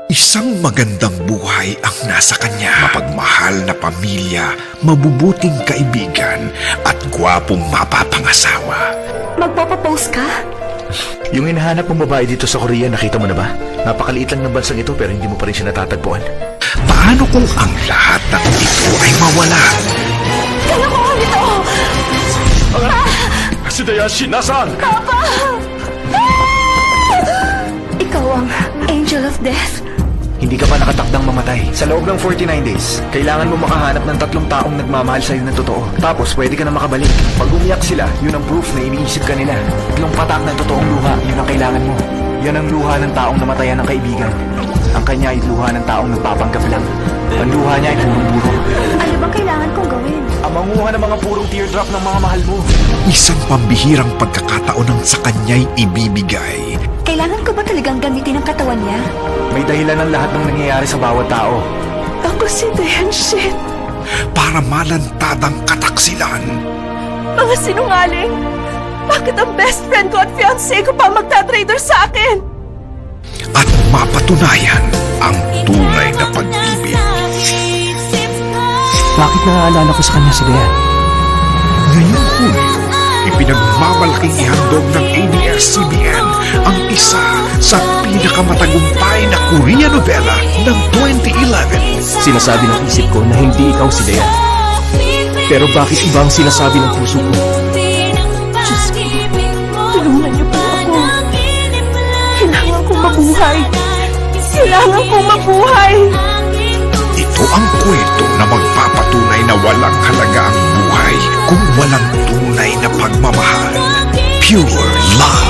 Isang magandang buhay ang nasa kanya. Mapagmahal na pamilya, mabubuting kaibigan, at gwapong mapapangasawa. Magpapapose ka? Yung hinahanap mong babae dito sa Korea, nakita mo na ba? Napakaliit lang ng bansang ito pero hindi mo pa rin siya natatagpuan. Paano kung ang lahat ng ito ay mawala? Kalokohan ito! Si Dayashi, nasaan? Ikaw ang Angel of Death. Hindi ka pa nakatakdang mamatay. Sa loob ng 49 days, kailangan mo makahanap ng 3 taong nagmamahal sa'yo ng totoo. Tapos pwede ka na makabalik. Pag umiyak sila, yun ang proof na iniisip ka nila. 3 patak ng totoong luha, yun ang kailangan mo. Yan ang luha ng taong namatayan ng kaibigan. Ang kanya ay luha ng taong nagpapanggap lang. Ang luha niya ay purong buro. Ano bang kailangan kong gawin? Ang manguha ng mga purong teardrop ng mga mahal mo. Isang pambihirang pagkakataon ang sa kanya'y ibibigay. Kailangan ko ba talagang gamitin ang katawan niya? May dahilan ng lahat ng nangyayari sa bawat tao. Ako si Dayanshin. Para malantadang kataksilan. Mga sinungaling! Bakit ang best friend ko at fiancé ko pa magtatrader sa akin? At mapatunayan ang tunay na pag-ibig. Bakit naaalala ko sa kanya si Dayan? Ngayong Hulyo, ipinagmamalaking ihandog ng ABS-CBN ang isa sa pinakamatagumpay na Korean novela ng 2011. Sinasabi ng isip ko na hindi ikaw si Dayan. Pero bakit iba ang sinasabi ng puso ko? Diyos ko, tulungan niyo po ako. Kailangan kong mabuhay. Kailangan kong mabuhay. Ito ang kwento na magpapatunay na walang halaga ang buhay kung walang tunay na pagmamahal. Pure love.